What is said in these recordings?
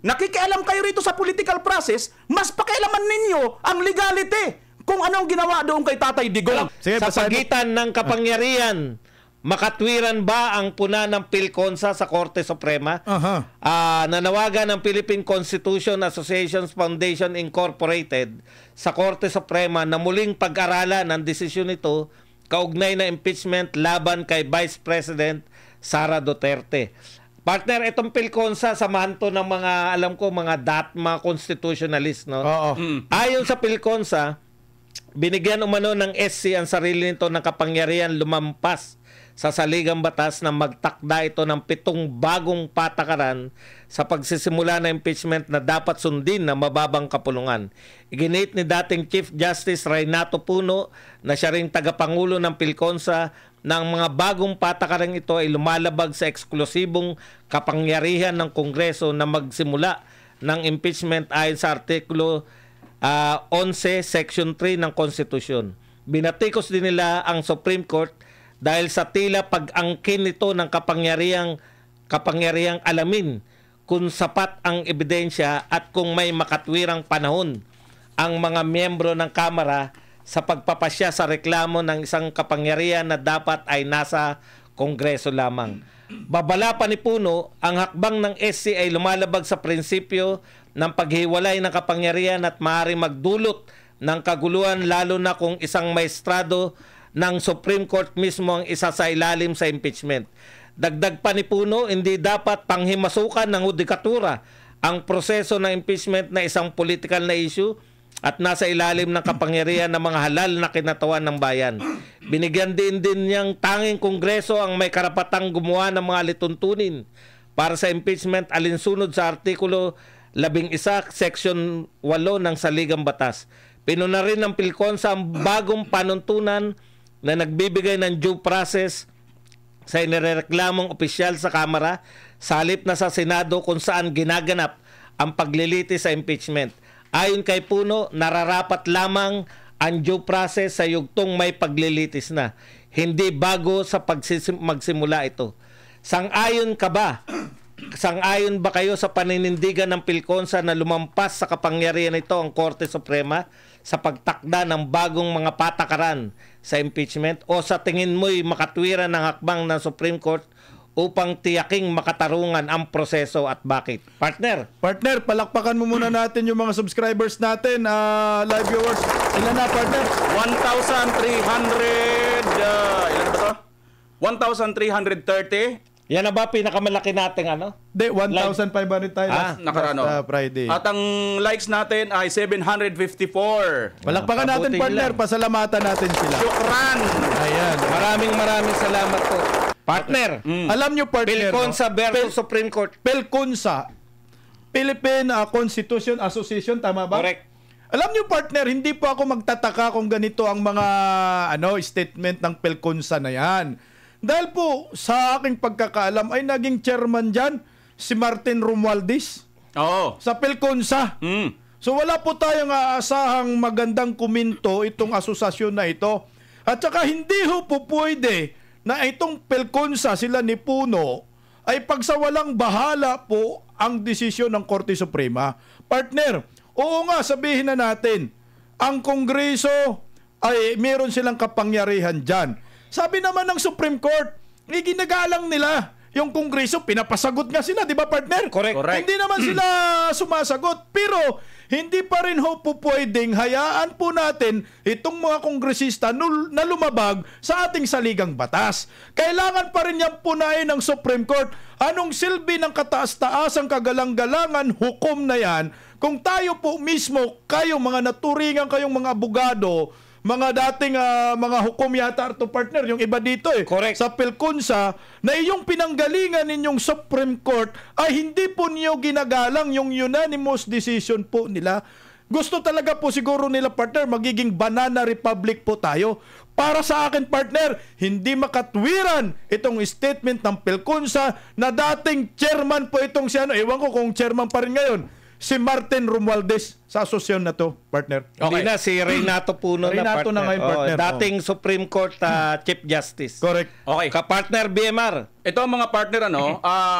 nakikialam kayo rito sa political process, mas pakialaman ninyo ang legality kung anong ginawa doon kay Tatay Digong. Sige, sa pagitan ng kapangyarihan, makatwiran ba ang puna ng PhilConsa sa Korte Suprema? Nanawagan ng Philippine Constitution Associations Foundation Incorporated sa Korte Suprema na muling pag-aralan ang desisyon nito kaugnay na impeachment laban kay Vice President Sara Duterte. Partner, itong PhilConsa, samahan to ng mga, alam ko, mga constitutionalist, no? Ayon sa PhilConsa, binigyan umano ng SC ang sarili nito ng kapangyarihan lumampas sa saligang batas na magtakda ito ng 7 bagong patakaran sa pagsisimula ng impeachment na dapat sundin na mababang kapulungan. Iginit ni dating Chief Justice Reynato Puno na siya ring tagapangulo ng PhilConsa na ang mga bagong patakaran ito ay lumalabag sa eksklusibong kapangyarihan ng Kongreso na magsimula ng impeachment ayon sa Artikulo 11, Section 3 ng Konstitusyon. Binatikos din nila ang Supreme Court dahil sa tila pag-angkin nito ng kapangyarihang alamin kung sapat ang ebidensya at kung may makatwirang panahon ang mga miyembro ng Kamara sa pagpapasya sa reklamo ng isang kapangyarihan na dapat ay nasa Kongreso lamang. Babala pa ni Puno, ang hakbang ng SC ay lumalabag sa prinsipyo ng paghiwalay ng kapangyarihan at maaaring magdulot ng kaguluhan lalo na kung isang maestrado ng Supreme Court mismo ang isa sa ilalim sa impeachment. Dagdag pa ni Puno, hindi dapat panghimasukan ng hudikatura ang proseso ng impeachment na isang political na issue at nasa ilalim ng kapangyarihan ng mga halal na kinatawan ng bayan. Binigyan din niyang tanging Kongreso ang may karapatang gumawa ng mga lituntunin para sa impeachment alinsunod sa Artikulo 11, Section 8 ng Saligang Batas. Pinuna rin ng PhilConsa ang bagong panuntunan na nagbibigay ng due process sa inireklamong opisyal sa Kamara sa halip na sa Senado kung saan ginaganap ang paglilitis sa impeachment. Ayon kay Puno, nararapat lamang ang due process sa yugtong may paglilitis na, hindi bago sa magsimula ito. Sang-ayon ba kayo sa paninindigan ng PhilConsa na lumampas sa kapangyarihan nito ang Korte Suprema sa pagtakda ng bagong mga patakaran sa impeachment o sa tingin mo'y makatwiran ng hakbang ng Supreme Court upang tiyaking makatarungan ang proseso at bakit? Partner, palakpakan mo muna natin yung mga subscribers natin, live viewers. Ilan na, partner? 1,300, ilan ba to? 1,330. yan na ba pinakamalaki nating ano? Hindi, 1,500 tayo Nakarano. Friday. At ang likes natin ay 754. Palakpakan natin, Pabuti partner. lang. Pasalamatan natin sila. Shukran! Ayan. Maraming salamat po. Partner, Alam nyo, partner, PhilConsa versus Supreme Court. PhilConsa, Philippine Constitution Association, tama ba? Correct. Alam nyo, partner, hindi po ako magtataka kung ganito ang mga statement ng PhilConsa na yan. Dahil po, sa aking pagkakaalam, ay naging chairman dyan si Martin Romualdez Oo. sa PhilConsa. So wala po tayong aasahang magandang kuminto itong asosasyon na ito. At saka hindi ho po pwede na itong PhilConsa, sila ni Puno, ay pagsawalang bahala po ang desisyon ng Korte Suprema. Partner, oo nga, sabihin na natin, ang Kongreso ay meron silang kapangyarihan dyan. Sabi naman ng Supreme Court, ginagalang nila yung Kongreso, pinapasagot nga sila, di ba, partner? Correct. Hindi naman sila sumasagot, pero hindi pa rin ho po pwedeng hayaan po natin itong mga kongresista na lumabag sa ating saligang batas. Kailangan pa rin niyang punain ng Supreme Court. Anong silbi ng kataas-taasang kagalang-galangan hukom na yan kung tayo po mismo, kayo mga naturingan kayong mga abogado, mga dating mga hukom yata to, partner, yung iba dito Correct. sa PhilConsa, na iyong pinanggalingan ninyong Supreme Court ay hindi po niyo ginagalang yung unanimous decision po nila. Gusto talaga po siguro nila, partner, magiging banana republic po tayo. Para sa akin, partner, hindi makatwiran itong statement ng PhilConsa na dating chairman po itong si ewan ko kung chairman pa rin ngayon, si Martin Romualdez sa asosasyon na to, partner. Hindi na, si Reynato Puno Reynato na ngayon, partner. Dating Supreme Court Chief Justice. Correct. Okay. Ka-partner BMR. Ito ang mga partner,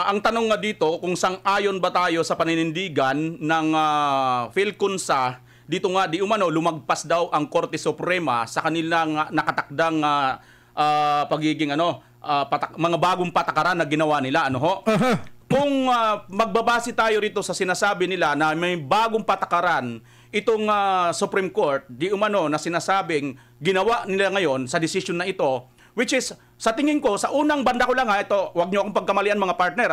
ang tanong nga dito, kung sang-ayon ba tayo sa paninindigan ng PhilConsa, dito nga di umano, lumagpas daw ang Korte Suprema sa kanilang nakatakdang pagiging mga bagong patakaran na ginawa nila. Kung magbabase tayo rito sa sinasabi nila na may bagong patakaran itong Supreme Court, di umano na sinasabing ginawa nila ngayon sa decision na ito, which is, sa tingin ko, sa unang banda ko lang ito, wag niyo akong pagkamalian mga partner,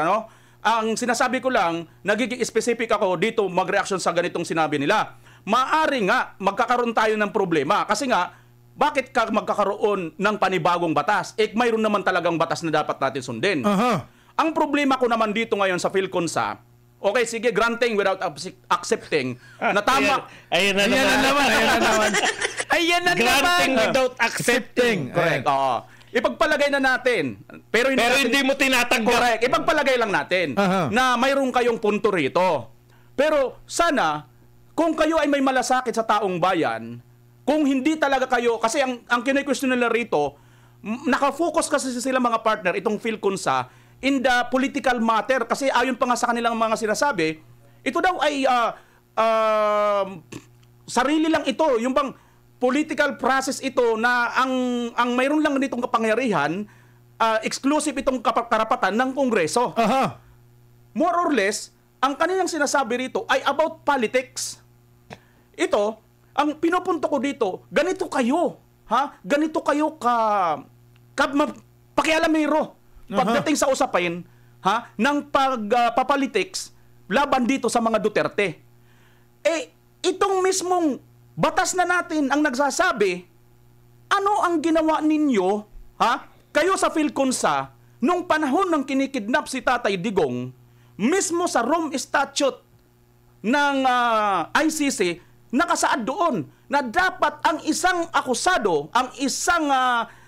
ang sinasabi ko lang, nagiging specific ako dito mag-reaction sa ganitong sinabi nila. Maari nga, magkakaroon tayo ng problema. Kasi nga, bakit ka magkakaroon ng panibagong batas? Mayroon naman talagang batas na dapat natin sundin. Ang problema ko naman dito ngayon sa PhilConsa, okay, sige, granting without accepting, na tama. Ayan na naman. Granting without accepting. Correct. Ipagpalagay na natin. Pero hindi mo tinatanggap. Correct. Ipagpalagay lang natin na mayroon kayong punto rito. Pero sana, kung kayo ay may malasakit sa taong bayan, kung hindi talaga kayo, kasi ang kine-question nila rito, nakafocus kasi sila mga partner, itong PhilConsa, in the political matter, kasi ayon pa nga sa kanilang mga sinasabi, ito daw ay sarili lang ito, yung bang political process ito na ang mayroon lang nitong kapangyarihan, exclusive itong karapatan ng Kongreso. More or less, ang kanilang sinasabi rito ay about politics. Ito, ang pinupunto ko dito, ganito kayo, ganito kayo pakialamero. Pagdating sa usapin ng pagpapolitics laban dito sa mga Duterte. Itong mismong batas na natin ang nagsasabi, ano ang ginawa ninyo, kayo sa PhilConsa, nung panahon ng kinikidnap si Tatay Digong, mismo sa Rome Statute ng ICC, nakasaad doon na dapat ang isang akusado, ang isang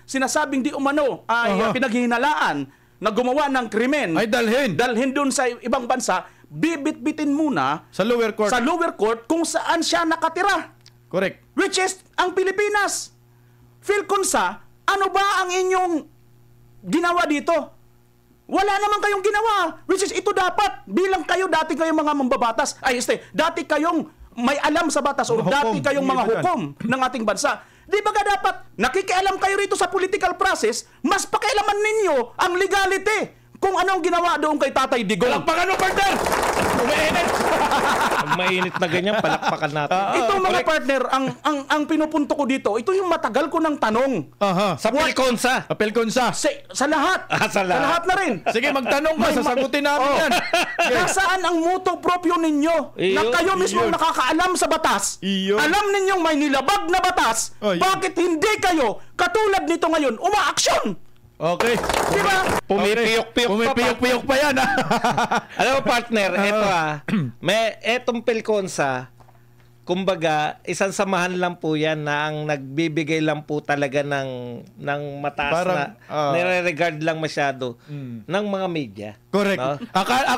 sinasabing di umano ay pinaghihinalaan na gumawa ng krimen ay dalhin doon sa ibang bansa, bibit-bitin muna sa lower court kung saan siya nakatira. Correct. Which is ang Pilipinas. PhilConsa, ano ba ang inyong ginawa dito? Wala naman kayong ginawa. Which is ito dapat bilang kayo, dati kayong mga mambabatas, dati kayong may alam sa batas o dati kayong mga hukom ng ating bansa. Di ba ka dapat nakikialam kayo rito sa political process, mas pakialaman ninyo ang legality kung anong ginawa doon kay Tatay Digong. Palakpakan mo, partner! Umainit! Mainit na ganyan, palakpakan natin. Ito mga partner, ang pinupunto ko dito, ito yung matagal ko ng tanong. Sa PhilConsa. Sa lahat. Sa lahat na rin. Sige, magtanong ka, sasagutin namin yan. Nasaan ang moto proprio ninyo na kayo mismo nakakaalam sa batas? Alam ninyong may nilabag na batas. Bakit hindi kayo, katulad nito ngayon, umaaksyon? Okay. Diba? Pumipiyok pa yan. Alam mo, partner, ito etong PhilConsa, kumbaga, isang samahan lang po yan na ang nagbibigay lang po talaga ng mataas na nire-regard lang masyado ng mga media. Correct. No?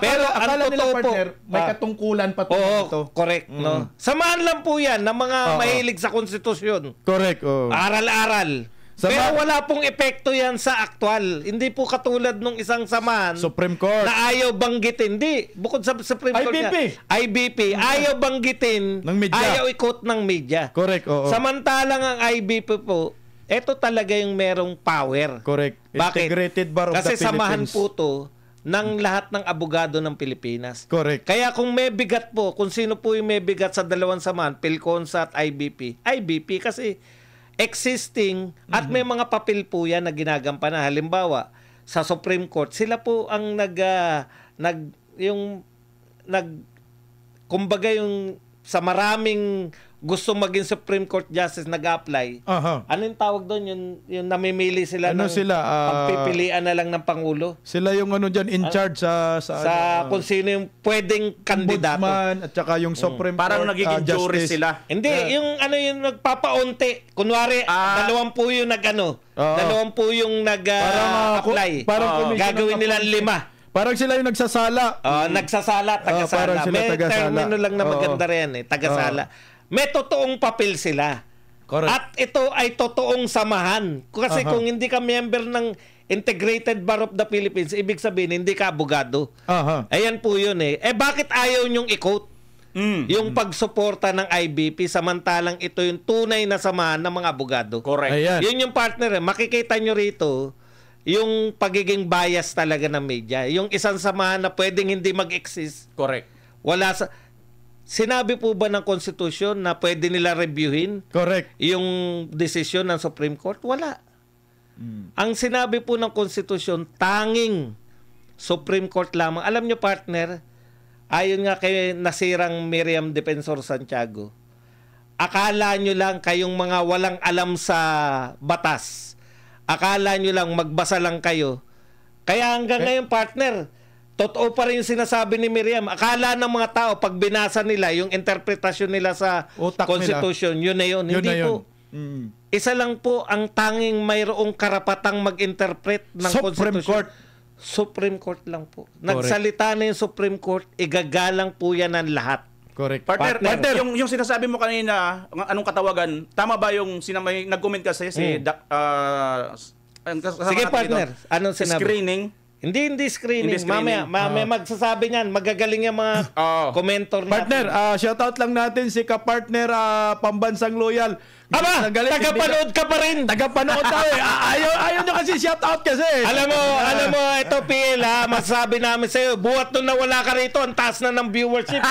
Pero akala nila, partner, may katungkulan pa ito. Correct. No? Samahan lang po yan ng mga mahilig sa konstitusyon. Correct. Aral-aral. Pero wala pong epekto yan sa aktual. Hindi po katulad nung isang samahan Supreme Court na ayaw banggitin. Hindi. Bukod sa Supreme Court IBP. Ayaw banggitin. Ng media. Ayaw ikot ng media. Correct. Samantalang ang IBP po, eto talaga yung merong power. Correct. Bakit? Integrated Bar of Kasi the Philippines. samahan po to ng lahat ng abogado ng Pilipinas. Correct. Kaya kung may bigat po, kung sino po yung may bigat sa dalawang samahan, PhilConsa at IBP kasi existing at may mga papel po yan na ginagampanan. Halimbawa, sa Supreme Court, sila po ang kumbaga yung sa maraming gusto maging Supreme Court Justice nag-apply. Ano yung tawag doon? Yung namimili sila pagpipilian na lang ng Pangulo. Sila yung in charge sa kung sino yung pwedeng kandidato. Ombudsman at saka yung Supreme Parang Court nagiging jury sila. Hindi, yung nagpapaunti. Kunwari, 20 yung 20 yung nag-apply. Parang gagawin nila 5. Parang sila yung nagsasala. Nagsasala, tagasala. parang sila May tagasala. termino lang na maganda rin tagasala. May totoong papel sila. Correct. At ito ay totoong samahan. Kasi kung hindi ka member ng Integrated Bar of the Philippines, ibig sabihin hindi ka abogado. Ayan po yun bakit ayaw nyong i-quote yung pagsuporta ng IBP samantalang ito yung tunay na samahan ng mga abogado? Correct. Ayan. Yun yung partner. Makikita nyo rito yung pagiging bias talaga ng media. Yung isang samahan na pwedeng hindi mag-exist. Correct. Wala sa... Sinabi po ba ng Constitution na pwede nila reviewin Correct. yung desisyon ng Supreme Court? Wala. Ang sinabi po ng Constitution, tanging Supreme Court lamang. Alam nyo, partner, ayon nga kay nasirang Miriam Defensor Santiago, akala nyo lang kayong mga walang alam sa batas. Akala nyo lang magbasa lang kayo. Kaya hanggang ngayon, partner, totoo pa rin yung sinasabi ni Miriam. Akala ng mga tao, pag binasa nila, yung interpretasyon nila sa Utak Constitution, nila. yun na yun. Yun Hindi na yun. po. Isa lang po ang tanging mayroong karapatang mag-interpret ng Supreme Constitution. Court. Supreme Court lang po. Nagsalita na yung Supreme Court, igagalang po yan ng lahat. Correct. Partner. Yung sinasabi mo kanina, anong katawagan, tama ba yung may nag-comment kasi si Sige, partner. Anong sinabi? Screening. Hindi screening. Hindi screening. Mamaya magsasabi niyan. Magagaling yung mga commentor natin. Partner, shoutout lang natin si ka-partner Pambansang Loyal. Aba, tagapanood ka pa rin. Tagapanood tayo ayaw nyo kasi shoutout kasi. Alam mo, ito PL masasabi namin sa'yo, buhat nung nawala ka rito, ang taas na ng viewership.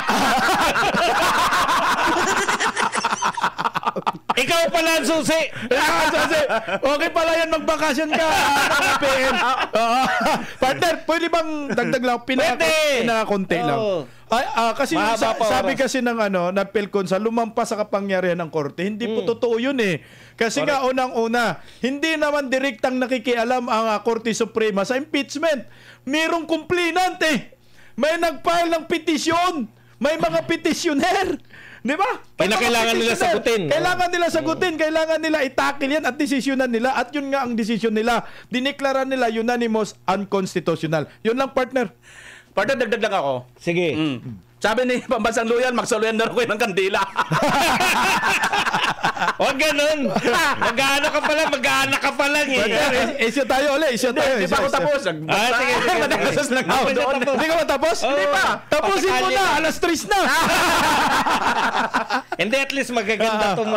Ikaw pala ang susi. Okay pala yan, magbakasyon ka. PN. Partner, pwede bang dagdag lang? Pinaka-konti lang. Kasi sabi kasi ng PhilConsa, lumampas sa kapangyarihan ng korte. Hindi po totoo yun Kasi nga unang-una, hindi naman direktang nakikialam ang Korte Suprema sa impeachment. Mayroong complainant May nag-file ng petisyon. May mga petitioner. Di ba? Kailangan nila sagutin. Kailangan nila sagutin. Kailangan nila itakil yan at desisyonan nila. At yun nga ang desisyon nila. Dineklara nila unanimous unconstitutional. Yun lang, partner. Partner, dagdag lang ako. Sige. Sabi ni Pambansang Loyal, magsaloyan na rin kayo ng kandila. Huwag ganun. Mag-aana ka pa lang Isyo tayo ulit. Hindi pa ako tapos. Sige. Madagdasas lang ako doon. Hindi ka matapos? Hindi pa. Tapusin mo na. Alas 3 na. Hindi, at least magaganda itong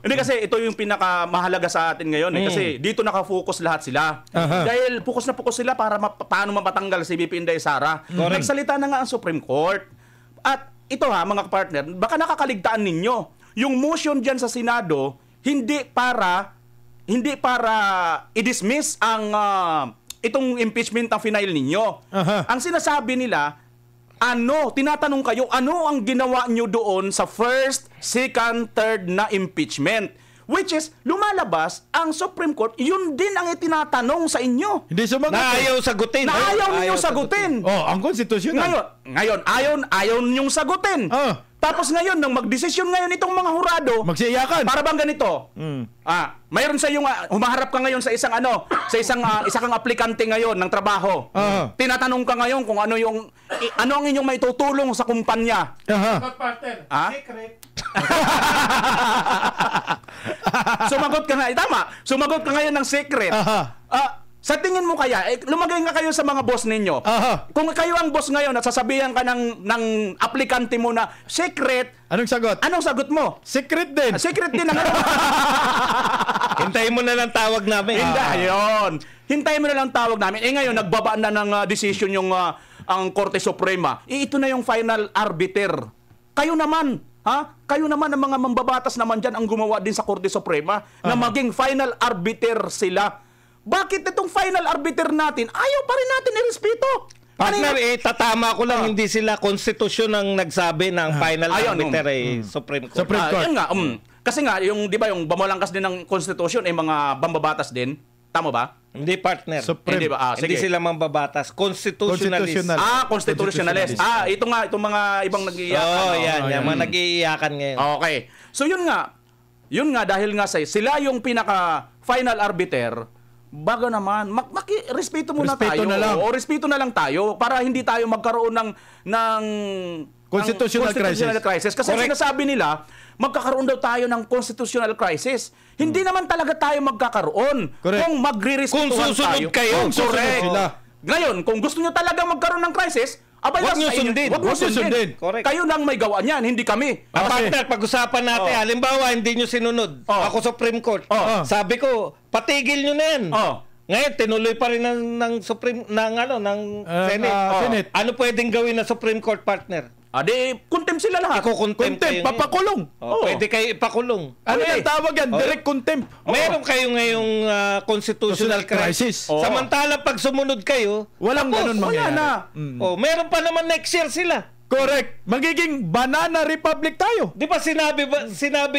Hindi kasi ito yung pinakamahalaga sa atin ngayon kasi dito nakafocus lahat sila. Dahil focus na focus sila para paano mapatanggal si BP Inday Sara. Nagsalita na nga ang Supreme Court. At ito mga partner, baka nakakaligtaan ninyo. Yung motion dyan sa Senado, hindi para i-dismiss ang itong impeachment ang final ninyo. Ang sinasabi nila, tinatanong kayo, ano ang ginawa nyo doon sa first, second, third na impeachment? Which is, lumalabas, ang Supreme Court, yun din ang itinatanong sa inyo. Hindi sumagot. Na ayaw sagutin. Na ayaw ninyong sagutin. Ang konstitusyonal. Ngayon, ayaw ninyong sagutin. Tapos ngayon, nang magdesisyon ngayon itong mga hurado, magsiiyakan. Para bang ganito? Mayroon sa yung humaharap ka ngayon sa isang isa kang aplikante ngayon ng trabaho. Tinatanong ka ngayon kung ano ang inyong maitutulong sa kumpanya. Partner. Secret. Sumagot ka nga, tama. Sumagot ka ngayon ng secret. Sa tingin mo kaya, lumagay nga kayo sa mga boss ninyo. Kung kayo ang boss ngayon at sasabihan ka ng aplikante mo na secret, anong sagot? Anong sagot mo? Secret din. Secret din ang Hintayin mo na lang tawag namin. Hintayin mo na lang tawag namin. Ngayon, nagbaba na ng decision yung ang Korte Suprema. Ito na yung final arbiter. Kayo naman, Kayo naman ang mga mambabatas naman dyan ang gumawa din sa Korte Suprema na maging final arbiter sila. Bakit itong final arbiter natin, ayaw pa rin natin irespeto? Partner, tatama ko lang, hindi sila konstitusyon ang nagsabi ng final arbiter Supreme Court. Supreme Court. Yun nga, kasi nga, yung, di ba, yung bamulangkas din ng konstitusyon, mga mambabatas din. Tama ba? Hindi, partner. Supreme. Hindi sila mambabatas. Constitutionalist. Constitutionalist. Ito nga, itong mga ibang nag-iiyakan. Yan. Mga nag-iiyakan ngayon. Okay. So, yun nga, dahil nga sila yung pinaka-final arbiter, Baga naman, respeto muna Respeto tayo. na lang. O respeto na lang tayo para hindi tayo magkaroon ng Constitutional crisis. Kasi Correct. sinasabi nila, magkakaroon daw tayo ng constitutional crisis. Hindi naman talaga tayo magkakaroon. Correct. Kung magre-respetuhan Kung susunod tayo. kayo. Kung susunod Correct. sila. Ngayon, kung gusto nyo talaga magkaroon ng crisis, abay, Huwag nyo sa inyo. sundin. Huwag nyo Huwag nyo sundin. sundin. Correct. Kayo lang may gawa niyan, hindi kami. Partner, pag-usapan natin. Halimbawa, hindi nyo sinunod. Oh. Ako Supreme Court. Oh. Sabi ko, patigil nyo na yan. Oh. Ngayon, tinuloy pa rin ng Supreme, ng Senate. Senate. Ano pwedeng gawin ng Supreme Court, partner? Adi, contempt sila lahat. Iko-contempt Contempt, kayo. papakulong. Oh, pwede kayo ipakulong. Ano Okay. yung tawag yan? Direct contempt. Meron kayo ngayong constitutional crisis. Oo. Samantala, pag sumunod kayo, Walang tapos, ganun mangyayari. Wala na. Oh, meron pa naman next year sila. Correct. Magiging banana republic tayo. Di ba sinabi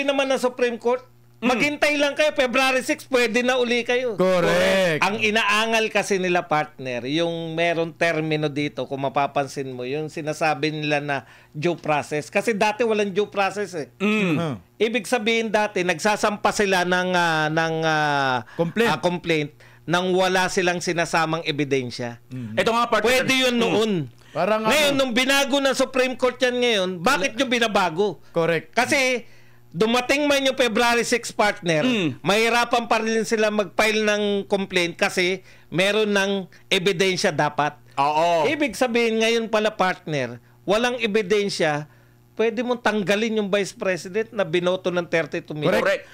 naman ng Supreme Court, maghintay lang kayo, February 6, pwede na uli kayo. Correct. Ang inaangal kasi nila, partner, yung meron termino dito, kung mapapansin mo, yung sinasabi nila na due process. Kasi dati walang due process eh. Ibig sabihin dati, nagsasampa sila ng complaint nang wala silang sinasamang ebidensya. Ito nga, partner. Pwede yun noon. Parang Ngayon, nung binago ng Supreme Court yan ngayon, bakit nyo binabago? Correct. Kasi dumating man yung February 6, partner, mahirapan pa rin sila mag-file ng complaint kasi meron ng ebidensya dapat. Oo. Ibig sabihin ngayon pala, partner, walang ebidensya, pwede mong tanggalin yung Vice President na binoto ng 32 million. Correct.